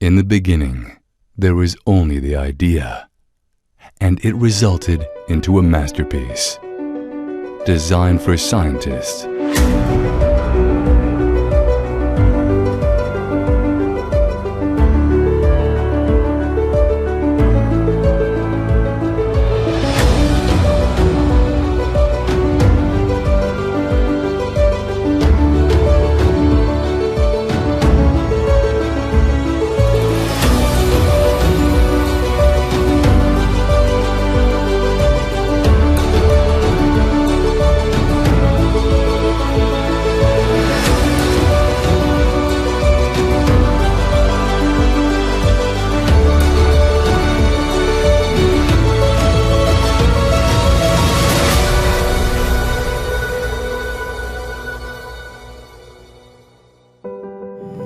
In the beginning, there was only the idea, and it resulted into a masterpiece designed for scientists.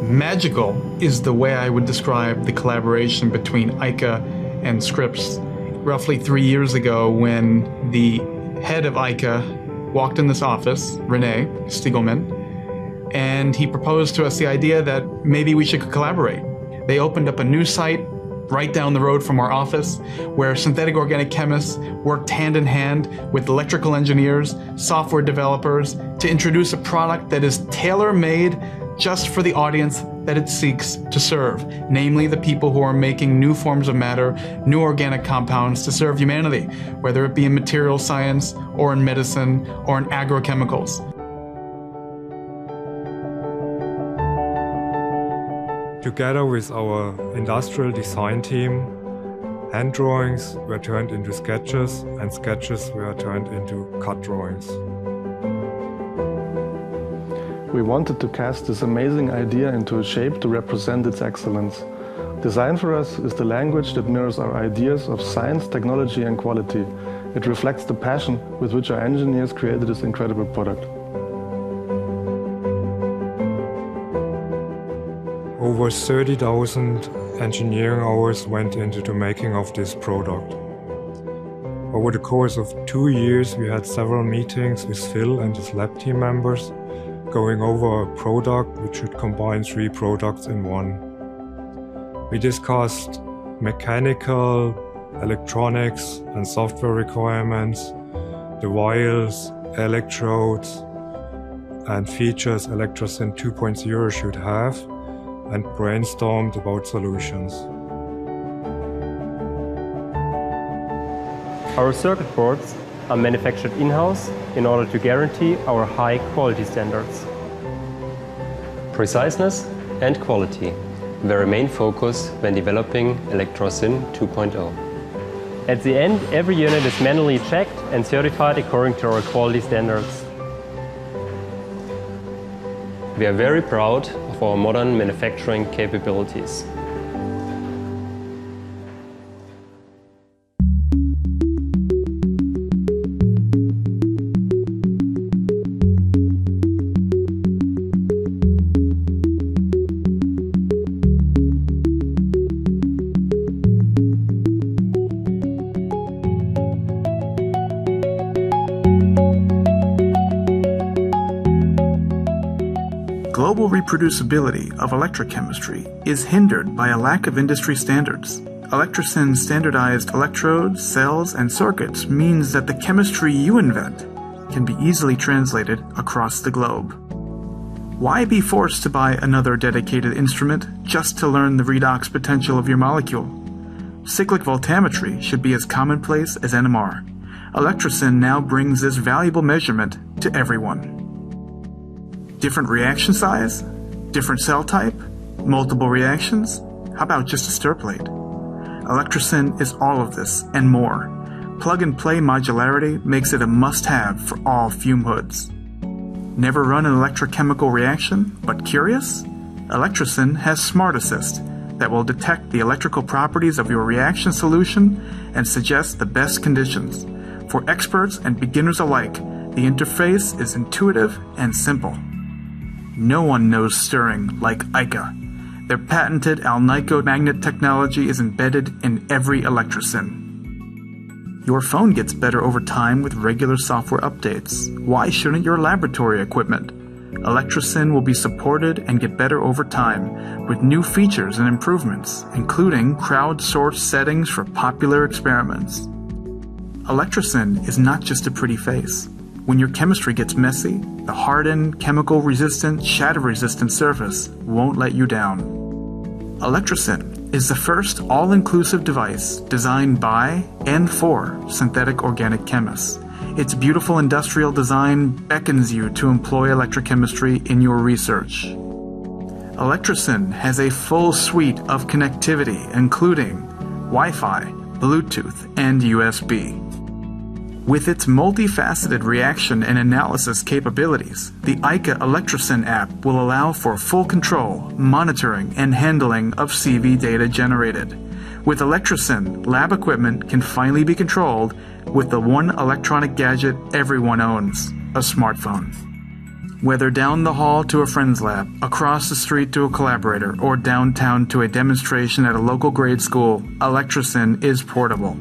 Magical is the way I would describe the collaboration between IKA and Scripps. Roughly 3 years ago, when the head of IKA walked in this office, Rene Stiegelman, and he proposed to us the idea that maybe we should collaborate. They opened up a new site right down the road from our office, where synthetic organic chemists worked hand in hand with electrical engineers, software developers, to introduce a product that is tailor-made just for the audience that it seeks to serve, namely the people who are making new forms of matter, new organic compounds to serve humanity, whether it be in material science or in medicine or in agrochemicals. Together with our industrial design team, hand drawings were turned into sketches and sketches were turned into cut drawings. We wanted to cast this amazing idea into a shape to represent its excellence. Design for us is the language that mirrors our ideas of science, technology and quality. It reflects the passion with which our engineers created this incredible product. Over 30,000 engineering hours went into the making of this product. Over the course of 2 years, we had several meetings with Phil and his lab team members, going over a product which should combine 3 products in one. We discussed mechanical, electronics and software requirements, the vials, electrodes and features ElectraSyn 2.0 should have, and brainstormed about solutions. Our circuit boards are manufactured in-house in order to guarantee our high quality standards. Preciseness and quality were our main focus when developing ElectraSyn 2.0. At the end, every unit is manually checked and certified according to our quality standards. We are very proud of our modern manufacturing capabilities. Global reproducibility of electrochemistry is hindered by a lack of industry standards. ElectraSyn's standardized electrodes, cells, and circuits means that the chemistry you invent can be easily translated across the globe. Why be forced to buy another dedicated instrument just to learn the redox potential of your molecule? Cyclic voltammetry should be as commonplace as NMR. ElectraSyn now brings this valuable measurement to everyone. Different reaction size? Different cell type? Multiple reactions? How about just a stir plate? ElectraSyn is all of this and more. Plug-and-play modularity makes it a must-have for all fume hoods. Never run an electrochemical reaction, but curious? ElectraSyn has Smart Assist that will detect the electrical properties of your reaction solution and suggest the best conditions. For experts and beginners alike, the interface is intuitive and simple. No one knows stirring like IKA. Their patented Alnico magnet technology is embedded in every ElectraSyn. Your phone gets better over time with regular software updates. Why shouldn't your laboratory equipment? ElectraSyn will be supported and get better over time with new features and improvements, including crowdsourced settings for popular experiments. ElectraSyn is not just a pretty face. When your chemistry gets messy, the hardened, chemical-resistant, shatter-resistant surface won't let you down. ElectraSyn is the first all-inclusive device designed by and for synthetic organic chemists. Its beautiful industrial design beckons you to employ electrochemistry in your research. ElectraSyn has a full suite of connectivity, including Wi-Fi, Bluetooth, and USB. With its multifaceted reaction and analysis capabilities, the IKA ElectraSyn app will allow for full control, monitoring, and handling of CV data generated. With ElectraSyn, lab equipment can finally be controlled with the one electronic gadget everyone owns, a smartphone. Whether down the hall to a friend's lab, across the street to a collaborator, or downtown to a demonstration at a local grade school, ElectraSyn is portable.